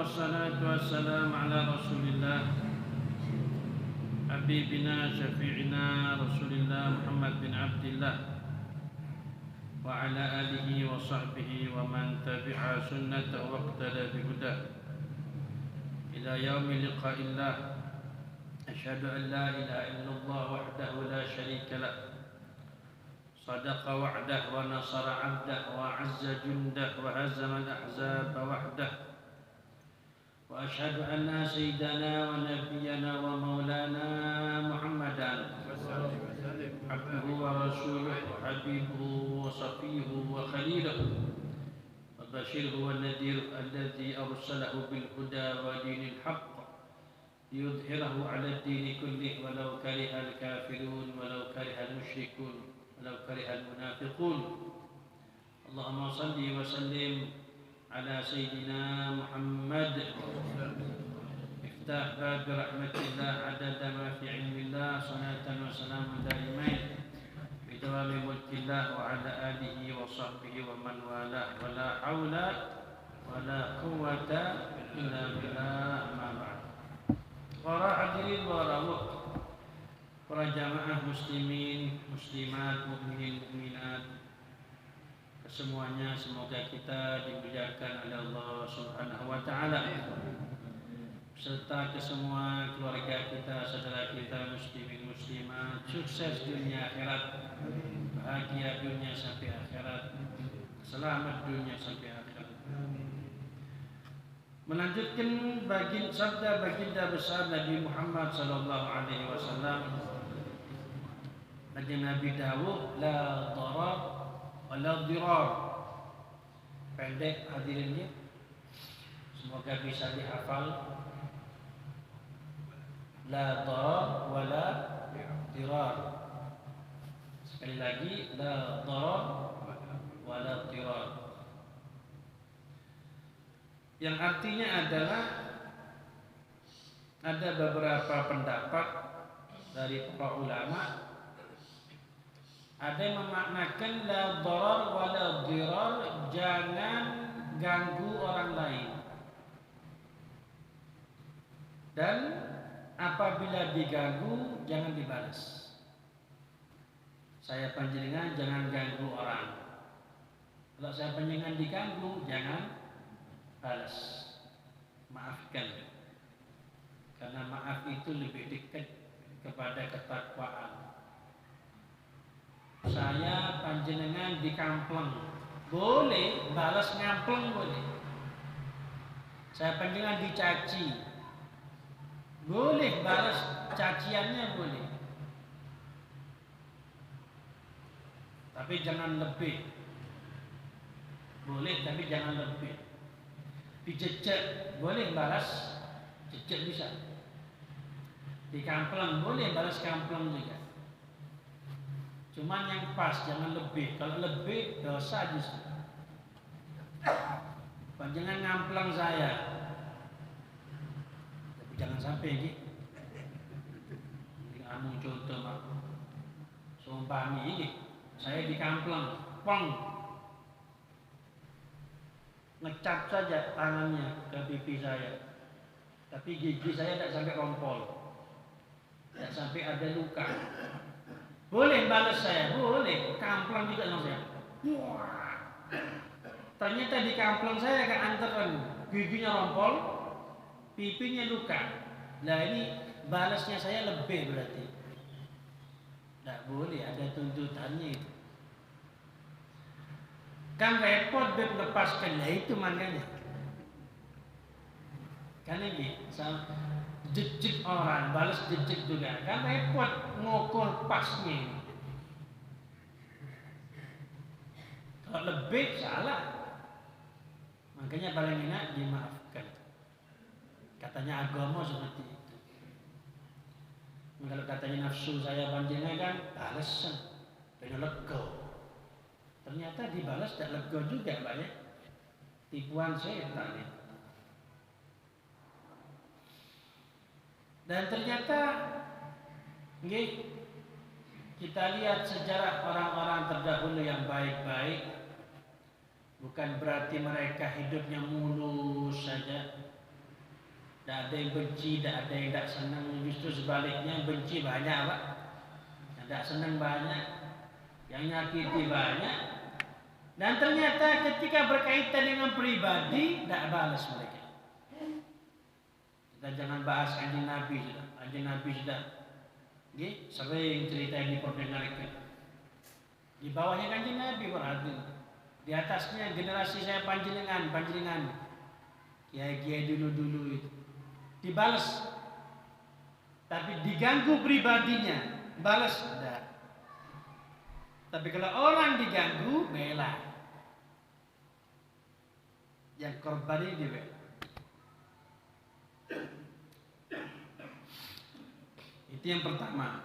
wassalatu wassalamu ala Rasulillah Habibina syafi'ina Rasulillah Muhammad bin Abdillah wa ala alihi wa sahbihi wa man tabi'a sunnatahu wa iqtada bihudah ila yaumi liqa'illah. Asyhadu an la ilaha illallah wahdahu la syarika lah, sadaqa wa'dah wa nasara 'abdah wa 'azza jundah wa hazama al-ahzab wahdah. Wa asyhadu anna sayyidana wa nabiyyana wa maulana Muhammadan abduhu wa rasuluhu wa habibuhu wa safiyyuhu wa khaliluhu wa bashiruhu wa nadhiruhu alladhi arsalahu bil huda wa dinil haqq liyudhhirahu 'ala ad-dini kullih walau karihal kafirun walau karihal musyrikun walau karihal munafiqun. Allahumma salli wa sallim ala sayyidina Muhammad. Iftah bab rahmatillah adada ma fi ilmillah, salatan wa salamun daimain bi dawami mulkillah wa ala alihi wa sahbihi wa man wala wa la hawla wa la quwwata illa billah. Ma ba'd. Para hadirin wa rawuh, para jamaah muslimin, muslimat, mukminin, mukminat kesemuanya, semoga kita dimuliakan oleh Allah Subhanahu wa taala, serta kesemua keluarga kita, saudara kita muslimin muslimat, sukses dunia akhirat, bahagia dunia sampai akhirat, selamat dunia sampai akhirat. Melanjutkan sabda baginda besar Nabi Muhammad sallallahu alaihi wasallam, Nabi Dawud, la darar wa la dirar. Pendek hadirinnya, semoga bisa dihafal. La darar wa la dirar. Sekali lagi, la darar wa la dirar, yang artinya adalah ada beberapa pendapat dari para ulama. Ada yang memaknakan la darar wa la dirar, jangan ganggu orang lain, dan apabila diganggu jangan dibalas. Saya panjenengan jangan ganggu orang, kalau saya panjenengan diganggu jangan balas, maafkan, karena maaf itu lebih dekat kepada ketakwaan. Saya panjenengan dikampleng, boleh balas ngampleng, boleh. Saya panjenengan dicaci, boleh balas caciannya, boleh. Tapi jangan lebih. Boleh tapi jangan lebih. Dicecek boleh balas cecek bisa. Dikampleng boleh balas kampleng juga. Cuman yang pas, jangan lebih. Kalau lebih dosa justru. Jangan ngampleng saya, tapi jangan sampai gitu. Anu contoh mak, sumpami ini, saya dikampleng, pong, ngecap saja tangannya ke pipi saya, tapi gigi saya tidak sampai rompol, tidak sampai ada luka. Boleh balas saya, boleh. Kampleng juga sama saya. Wah, ternyata di kampleng saya keanteran, giginya rompol, pipinya luka. Nah ini balasnya saya lebih berarti. Tidak boleh, ada tuntutannya itu. Kan repot beb lepaskan, nah itu makanya. Kan ini jejik orang, balas jejik juga, kan repot ngukur pasnya. Kalau lebih salah, makanya paling enak dimaafkan. Katanya agama seperti itu. Kalau katanya nafsu saya panjenengan kan balasan, pengen lego. Ternyata dibalas tidak lego juga banyak. Tipuan setan itu. Dan ternyata kita lihat sejarah orang-orang terdahulu yang baik-baik, bukan berarti mereka hidupnya mulus saja. Tidak ada yang benci, tidak ada yang tidak senang. Justru sebaliknya benci banyak, Pak. Yang tidak senang banyak, yang nyakiti banyak. Dan ternyata ketika berkaitan dengan pribadi, tidak balas mereka. Kita jangan bahas Kanjeng Nabi sudah. Kanjeng Nabi sudah sering cerita yang diperdengarkan. Di bawahnya Kanjeng Nabi berarti. Di atasnya generasi saya panjenengan. Kiai-kiai dulu itu. Dibalas. Tapi diganggu pribadinya, balas tidak. Tapi kalau orang diganggu, bela. Yang korban ini dibela. Itu yang pertama.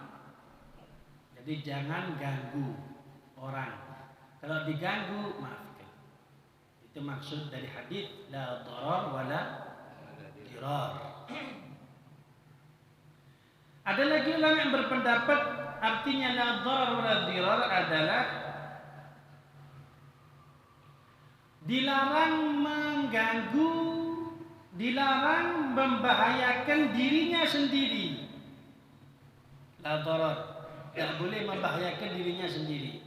Jadi jangan ganggu orang. Kalau diganggu, maafkan. Itu maksud dari hadis la dharar wala dirar. Ada lagi ulama yang berpendapat artinya la dharar wala dirar adalah dilarang mengganggu, dilarang membahayakan dirinya sendiri. La dharar, tidak boleh membahayakan dirinya sendiri.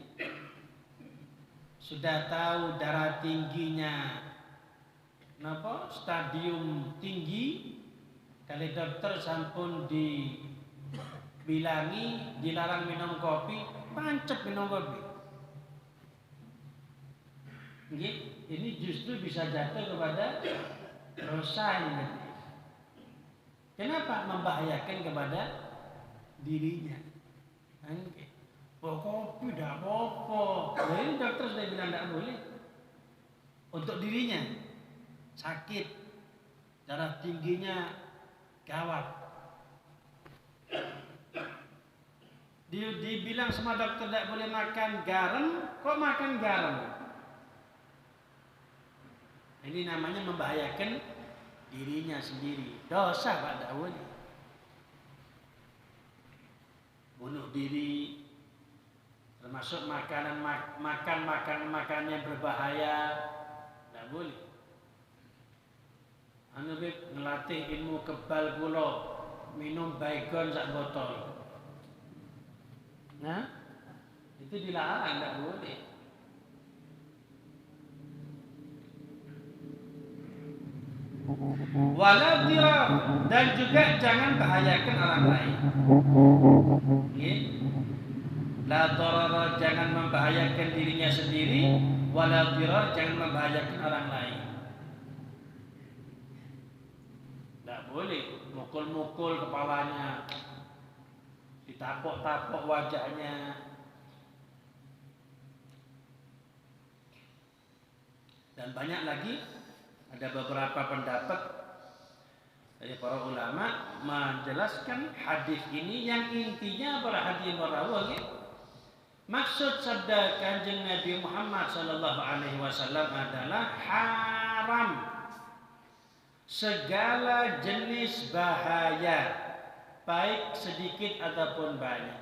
Sudah tahu darah tingginya, stadium tinggi, kali dokter sampun dibilangi dilarang minum kopi, pancep minum kopi. Ini justru bisa jatuh kepada dosa ini. Kenapa? Membahayakan kepada dirinya. Kopi tidak apa-apa. Ini dokter sudah bilang tidak boleh. Untuk dirinya sakit, darah tingginya gawat. Dibilang sama dokter tidak boleh makan garam, kok makan garam? Ini namanya membahayakan dirinya sendiri. Dosa, Pak, tidak boleh. Bunuh diri, termasuk makan makanan yang berbahaya, tidak boleh. Ngelatih ilmu kebal kula, minum baygon sak botol. Nah, itu dilarang, tidak boleh. Wala dirar, dan juga jangan bahayakan orang lain. La darara, jangan membahayakan dirinya sendiri. Wala dirar, jangan membahayakan orang lain. Tidak boleh mukul-mukul kepalanya, ditapok-tapok wajahnya. Dan banyak lagi, ada beberapa pendapat dari para ulama menjelaskan hadis ini yang intinya para hadis marawih. Maksud sabda Kanjeng Nabi Muhammad sallallahu alaihi wasallam adalah haram segala jenis bahaya, baik sedikit ataupun banyak.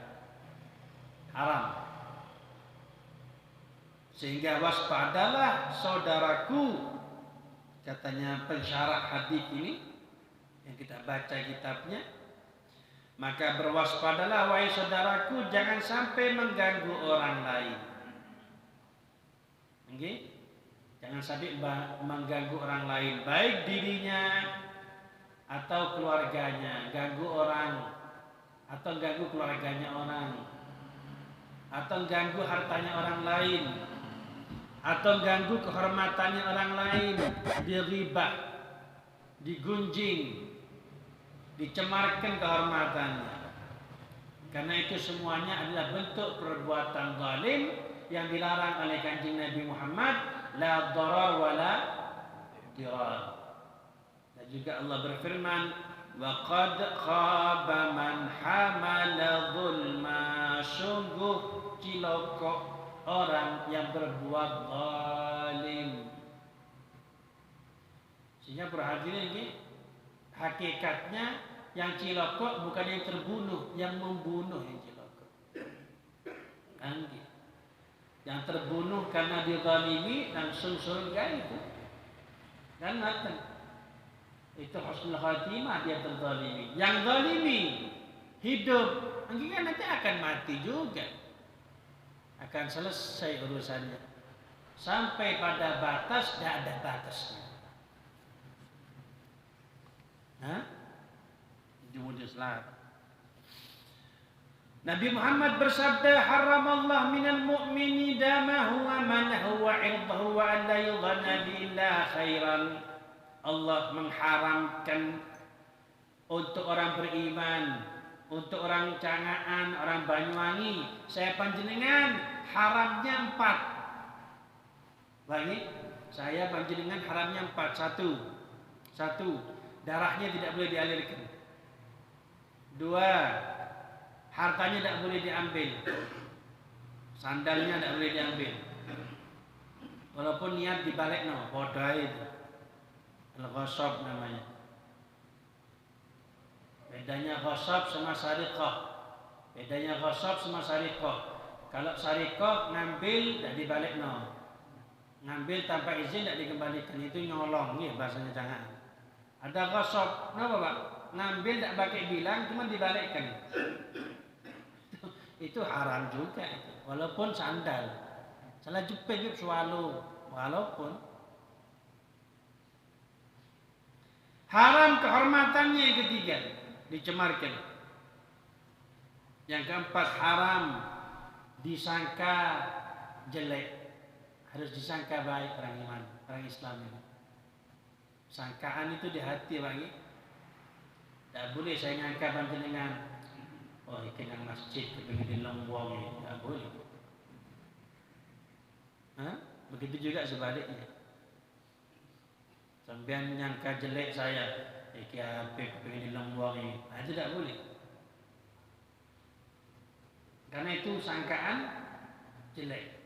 Haram. Sehingga waspadalah saudaraku, katanya pensyarah hadis ini yang kita baca kitabnya, maka berwaspadalah wahai saudaraku, jangan sampai mengganggu orang lain. Jangan sampai mengganggu orang lain, baik dirinya atau keluarganya. Ganggu orang atau ganggu keluarganya orang, atau ganggu hartanya orang lain, atau ganggu kehormatannya orang lain, diribah, digunjing, dicemarkan kehormatannya. Karena itu semuanya adalah bentuk perbuatan zalim yang dilarang oleh Kanjeng Nabi Muhammad, la dharar wala dirar. Dan juga Allah berfirman, wa qad khaba man hamala zulma, sungguh cilaka orang yang berbuat zalim. Sehingga perhatian ini, hakikatnya yang cilaka bukan yang terbunuh, yang membunuh yang cilaka. Yang terbunuh karena dizalimi langsung surga itu dan mati. Itu husnul khatimah, dia terzalimi. Yang zalimi hidup, kan nanti akan mati juga. Akan selesai urusannya. Sampai pada batas, tidak ada batasnya. Jumhur Islam. Nabi Muhammad bersabda, haramallah minal mu'mini damahu wa manahu wa irdahu wa an la yudhanna billah khairan. Allah mengharamkan untuk orang beriman, untuk orang Cangaan, orang Banyuwangi, saya panjenengan haramnya 4. Bagi saya panjenengan haramnya 4. Satu, darahnya tidak boleh dialirkan. 2, hartanya tidak boleh diambil. Sandalnya tidak boleh diambil. Walaupun niat dibalik bodoh itu. Al-ghasab namanya. Bedanya ghasab sama sariqah. Kalau sariqah ngambil tidak dibalik ngambil tanpa izin tidak dikembalikan, itu nyolong ya bahasanya. Jangan. Ada ghasab, kenapa Pak? Ngambil tidak pakai bilang, cuma dibalikkan. Itu haram juga itu. Walaupun sandal. Salah jepit sualu. Walaupun haram kehormatannya yang ketiga, dicemarkan. Yang keempat, haram disangka jelek. Harus disangka baik orang iman, orang Islam ini. Sangkaan itu di hati bagi. Tak boleh saya ngangkat panjenengan. Oh, ini yang masjid kepingin dilembong ini. Tak boleh. Begitu juga sebaliknya. Sampai nyangka jelek saya. Iki apa kepingin dilembong ini. Itu tak boleh. Karena itu sangkaan jelek.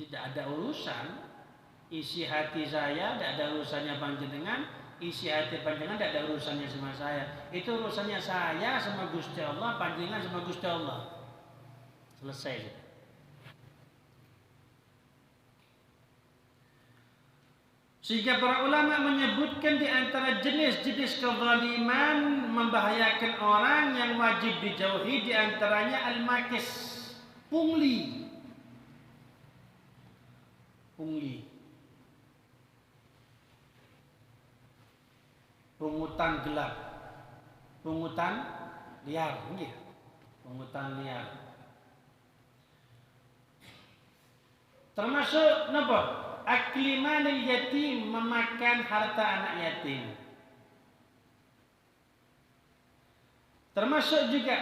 Tidak ada urusan. Isi hati saya tidak ada urusannya panjenengan, isi hati panjenengan tidak ada urusannya sama saya. Itu urusannya saya sama Gusti Allah, panjenengan sama Gusti Allah. Selesai. Sehingga para ulama menyebutkan di antara jenis-jenis kezaliman membahayakan orang yang wajib dijauhi, di antaranya al-makis, pungli. Pungutan gelap, pungutan liar, pungutan liar. Termasuk apa? Aklimanil yatim, memakan harta anak yatim. Termasuk juga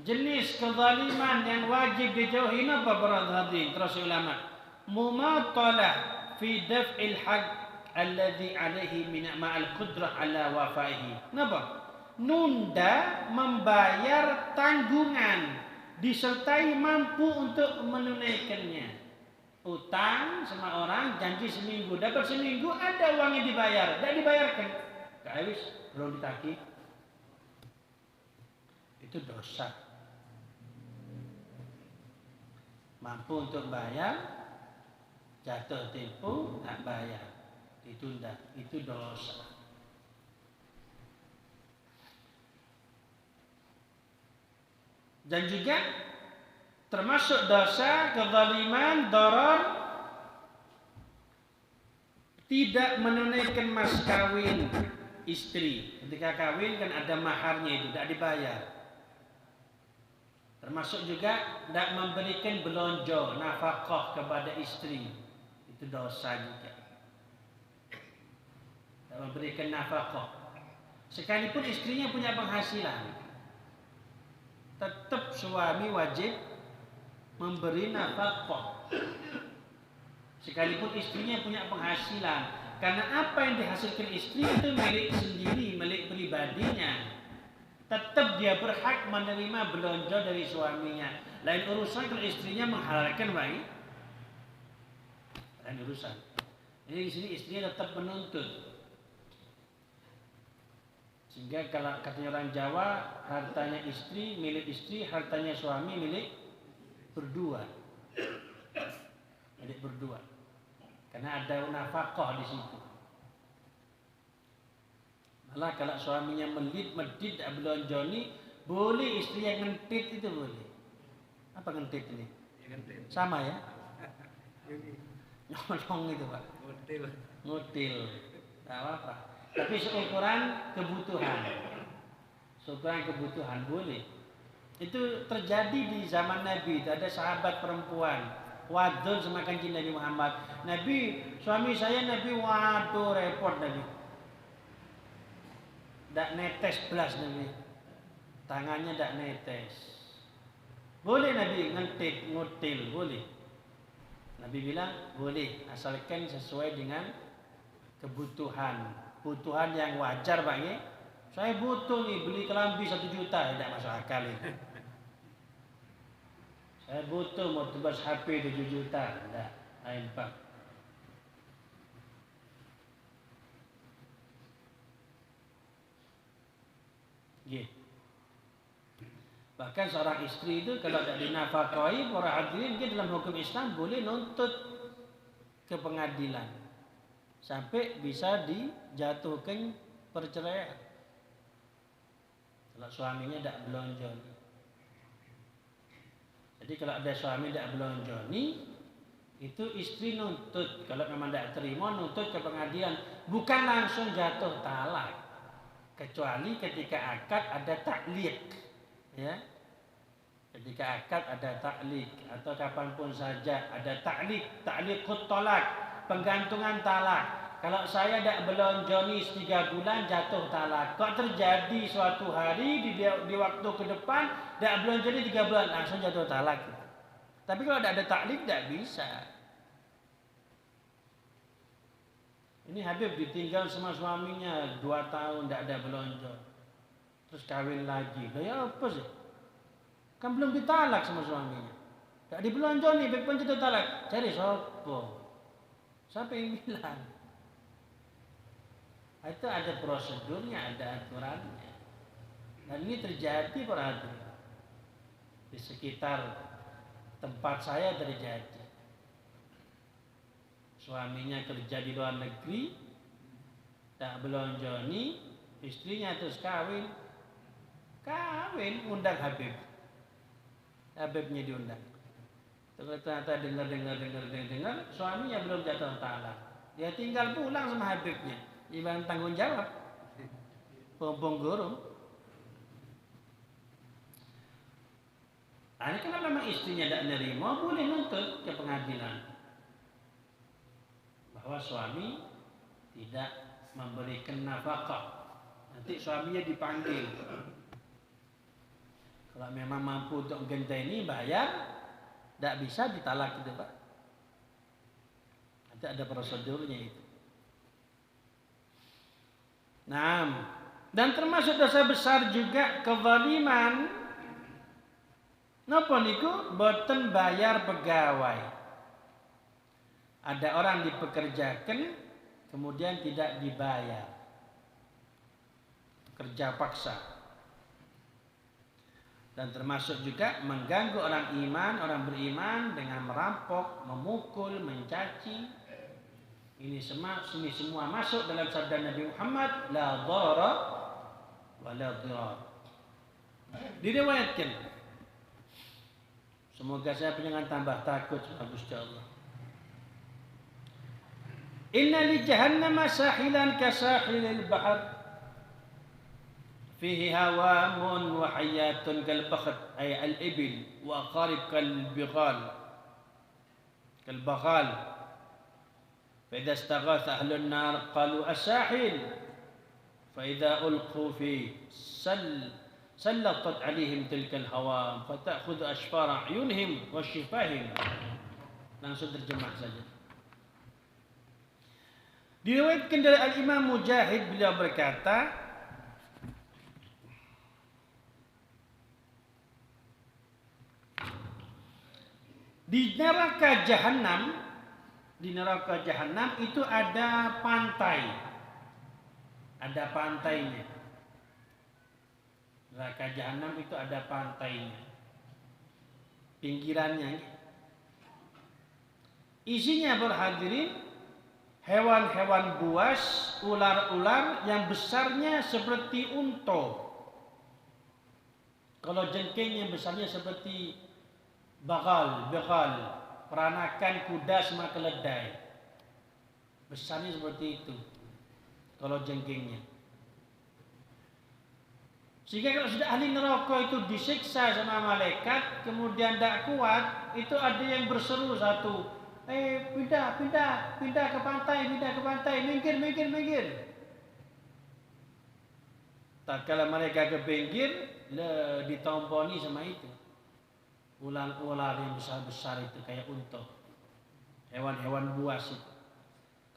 jenis kezaliman yang wajib dijauhi apa para hadirin, terus ulama. Mumatalah fi daf'il haqq alladhi alaihi min ma'al qudrah ala wafaihi. Napa? Nunda membayar tanggungan disertai mampu untuk menunaikannya. Utang sama orang, janji seminggu, dapat seminggu, ada uangnya dibayar, tidak dibayarkan, habis belum ditagih. Itu dosa. Mampu untuk bayar, jatuh tempo, tak bayar, ditunda, itu dosa. Dan juga termasuk dosa kezaliman, darar, tidak menunaikan mas kawin istri. Ketika kawin kan ada maharnya, itu tidak dibayar. Termasuk juga tidak memberikan belonjo, nafkah kepada istri. Itu dosa juga. Tidak memberikan nafkah. Sekalipun istrinya punya penghasilan, tetap suami wajib memberi nafkah. Sekalipun istrinya punya penghasilan, karena apa yang dihasilkan istri itu milik sendiri, milik pribadinya. Tetap dia berhak menerima belanja dari suaminya. Lain urusan kalau istrinya menghalalkan baik, lain urusan. Jadi di sini istrinya tetap menuntut. Sehingga kalau katanya orang Jawa, hartanya istri milik istri, hartanya suami milik berdua. Milik berdua. karena ada nafkah di situ. Malah kalau suaminya medit tak belonjoni, boleh istri yang ngentit itu boleh. Apa ngentit ini? Sama ya? Nyolong itu Pak. Ngutil. Tak apa-apa. Tapi seukuran kebutuhan. Seukuran kebutuhan boleh. Itu terjadi di zaman Nabi. Ada sahabat perempuan wadon sama kanjeng Nabi Muhammad. Nabi, suami saya Nabi, waduh repot Nabi. Tak netes belas Nabi. Tangannya tak netes. Boleh Nabi ngentit, ngutil, boleh. Nabi bilang boleh asalkan sesuai dengan kebutuhan. Kebutuhan yang wajar Pak ya. Saya butuh nih beli kelambi 1 juta, tidak masuk akal ini. Saya butuh mau tebas HP 7 juta, tidak, lain Pak. Yeah. Bahkan seorang istri itu kalau tidak dinafkahi, para hadirin, dia dalam hukum Islam boleh nuntut ke pengadilan sampai bisa dijatuhkan perceraian. Kalau suaminya tidak belonjoni. Jadi kalau ada suami tidak belonjoni, itu istri nuntut. Kalau memang tidak terima, nuntut ke pengadilan. Bukan langsung jatuh talak. Kecuali ketika akad ada taklik. Ya. Ketika akad ada taklik. Atau kapanpun saja ada taklik. Taklikut tolak. Penggantungan talak. Kalau saya tidak belonjoni 3 bulan jatuh talak. Kok terjadi suatu hari di waktu ke depan tidak belonjoni 3 bulan langsung jatuh talak. Tapi kalau tidak ada taklik tidak bisa. Ini Habib ditinggal sama suaminya 2 tahun tidak ada belonjo. Terus kawin lagi. Ya apa sih? Kan belum ditalak sama suaminya. Tidak dibelonjoni, Habib pun jatuh talak. Cari sopo. Siapa yang bilang? Itu ada prosedurnya, ada aturannya. Dan ini terjadi para hadirin. Di sekitar tempat saya terjadi. Suaminya kerja di luar negeri, tak belonjoni, istrinya terus kawin, undang Habib. Habibnya diundang. Ternyata dengar, suaminya belum jatuh talak. Dia tinggal pulang sama Habibnya. Ibarat tanggung jawab. Pompong guru. Ini kalau memang istrinya tidak nerima, boleh nuntut ke pengadilan bahwa suami tidak memberikan nafkah. Nanti suaminya dipanggil. Kalau memang mampu untuk genteni bayar, tidak bisa ditalak itu Pak. Nanti ada prosedurnya itu. Nah, dan termasuk dosa besar juga kezaliman. Napa niku boten bayar pegawai. Ada orang dipekerjakan kemudian tidak dibayar. Kerja paksa. Dan termasuk juga mengganggu orang beriman dengan merampok, memukul, mencaci. Ini semua masuk dalam sabda Nabi Muhammad, la dharara wa la dhirar. Diriwayatkan. Semoga saya jangan tambah takut sama Gusti Allah. Inna li jahannama sahilan ka sahilil bahr. Fihi hawamun wa hayatun kal bakht ay al ibil wa aqarib kal baghal. فإذا استغاث أهل النار قالوا الساحل فإذا ألقوا فيه سلطت عليهم تلك الهوام فتأخذ أشفار أعينهم وشفاههم. Langsung terjemah saja. Diriwayatkan dari Al-Imam Mujahid, beliau berkata, di neraka Jahanam itu ada pantai. Ada pantainya. Neraka Jahanam itu ada pantainya. Pinggirannya. Isinya berhadirin hewan-hewan buas, ular-ular yang besarnya seperti unta. Kalau jengking yang besarnya seperti bagal, peranakan kuda sama keledai. Besarnya seperti itu. Kalau jengkingnya. Sehingga kalau sudah ahli neraka itu disiksa sama malaikat, kemudian tidak kuat, itu ada yang berseru satu, pindah ke pantai, minggir. Tak kala mereka ke pinggir, ditomponi sama itu. Ular-ular yang besar-besar itu kayak unta. Hewan-hewan buas itu.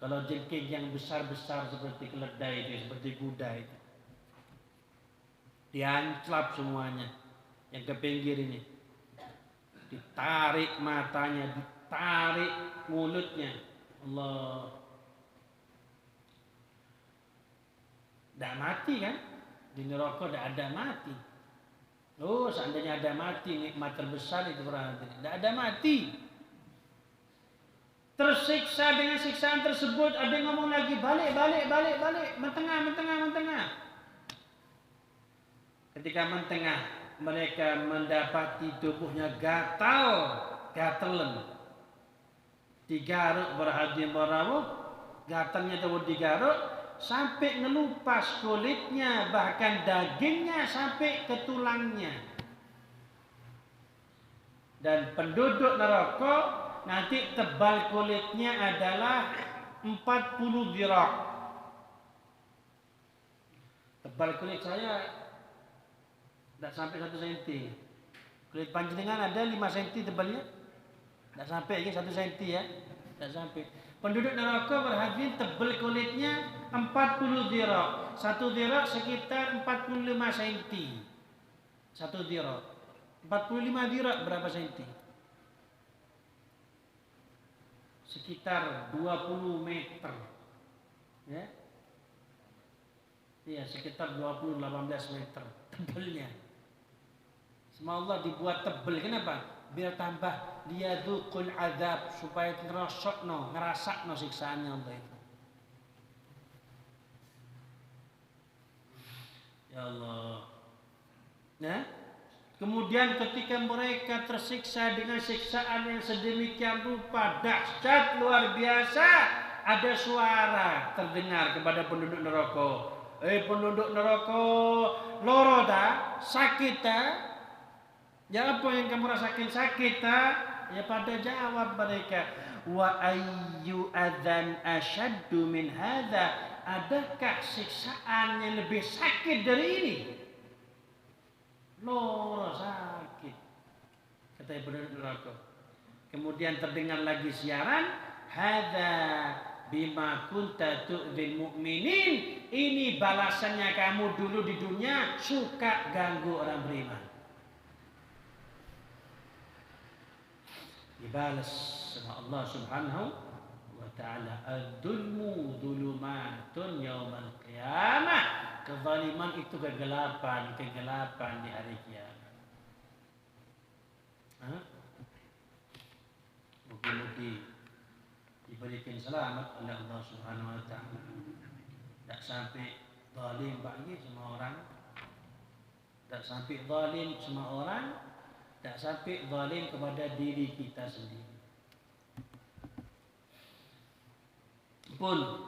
Kalau jengking yang besar-besar seperti keledai itu, seperti kuda itu. Dianclap semuanya yang ke pinggir ini, ditarik matanya, ditarik mulutnya. Allah, tidak mati kan? Di neraka tidak ada mati. Oh, seandainya ada mati, nikmat terbesar itu berarti. Tidak ada mati. Tersiksa dengan siksaan tersebut, ada yang ngomong lagi balik, mentengah. Ketika mentengah, mereka mendapati tubuhnya gatelan. Digaruk berhadi merawuk, gatalnya itu digaruk sampai ngelupas kulitnya, bahkan dagingnya sampai ke tulangnya. Dan penduduk neraka nanti tebal kulitnya adalah 40 dirak. Tebal kulit saya tidak sampai 1 cm. Kulit panjenengan ada 5 cm tebalnya? Tidak sampai lagi 1 cm ya. Tidak sampai. Penduduk neraka berhadi tebal kulitnya 40 dirak. 1 dirak sekitar 45 cm. 1 dirak. 45 dirak berapa cm? Sekitar 20 meter. Ya. Iya, sekitar 18 meter tebalnya. Sama Allah dibuat tebal. Kenapa? Biar tambah liyadzuqul azab, supaya ngerasakno siksaannya Allah itu. Ya Allah. Nah, kemudian ketika mereka tersiksa dengan siksaan yang sedemikian rupa dahsyat luar biasa, ada suara terdengar kepada penduduk neraka. Penduduk neraka, loro ta? Sakit ta? Ya apa yang kamu rasakan sakit ta? Ya pada jawab mereka, wa ayyu adzan asyaddu min hadza? Adakah siksaan yang lebih sakit dari ini? Loro sakit, kata penduduk neraka. Kemudian terdengar lagi siaran, hadza bima kunta tu'dzil mu'minin. Ini balasannya kamu dulu di dunia suka ganggu orang beriman. Dibalas sama Allah Subhanahu wa ta'ala, ad-dulmu dhulumatun yaumal qiyamah. Kezaliman itu kegelapan di hari kiamat. Mugi-mugi diberikan selamat oleh Allah Subhanahu wa ta'ala. Tak sampai zalim bagi semua orang. Tak sampai zalim semua orang. Tak sampai zalim kepada diri kita sendiri. Pun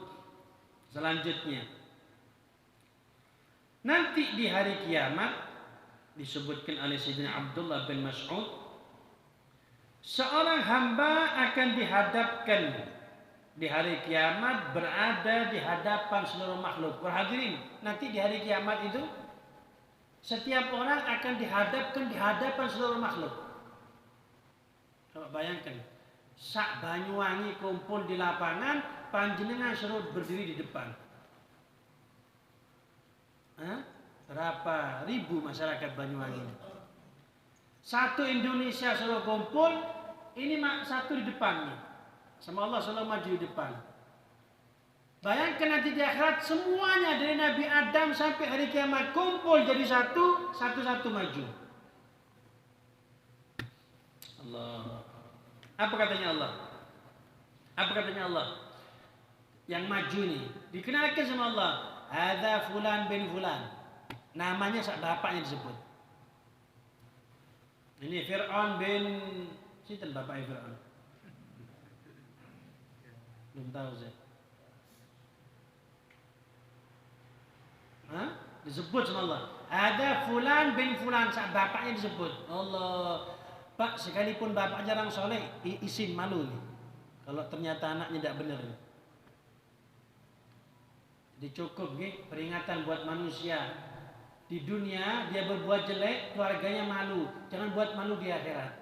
selanjutnya, nanti di hari kiamat disebutkan oleh Sayyidina Abdullah bin Mas'ud, seorang hamba akan dihadapkan di hari kiamat, berada di hadapan seluruh makhluk. Berhadirin, nanti di hari kiamat itu setiap orang akan dihadapkan di hadapan seluruh makhluk. Coba bayangkan, sak Banyuwangi kumpul di lapangan, panjenengan suruh berdiri di depan. Berapa ribu masyarakat Banyuwangi? Satu Indonesia suruh kumpul, ini satu di depan nih. Sama Allah selalu maju di depan. Bayangkan nanti di akhirat semuanya dari Nabi Adam sampai hari kiamat kumpul jadi satu-satu maju. Allah. Apa katanya Allah? yang maju nih dikenalkan sama Allah. Hadza fulan bin fulan. Namanya sak bapaknya disebut. Ini Fir'aun bin sinten bapaknya Fir'aun? Belum tahu saya. Hah? Disebut sama Allah. Ada fulan bin fulan, sak bapaknya disebut. Allah. Pak, sekalipun bapaknya orang soleh, izin malu nih. Kalau ternyata anaknya tidak benar. Jadi cukup nih peringatan buat manusia. Di dunia dia berbuat jelek, keluarganya malu. Jangan buat malu di akhirat.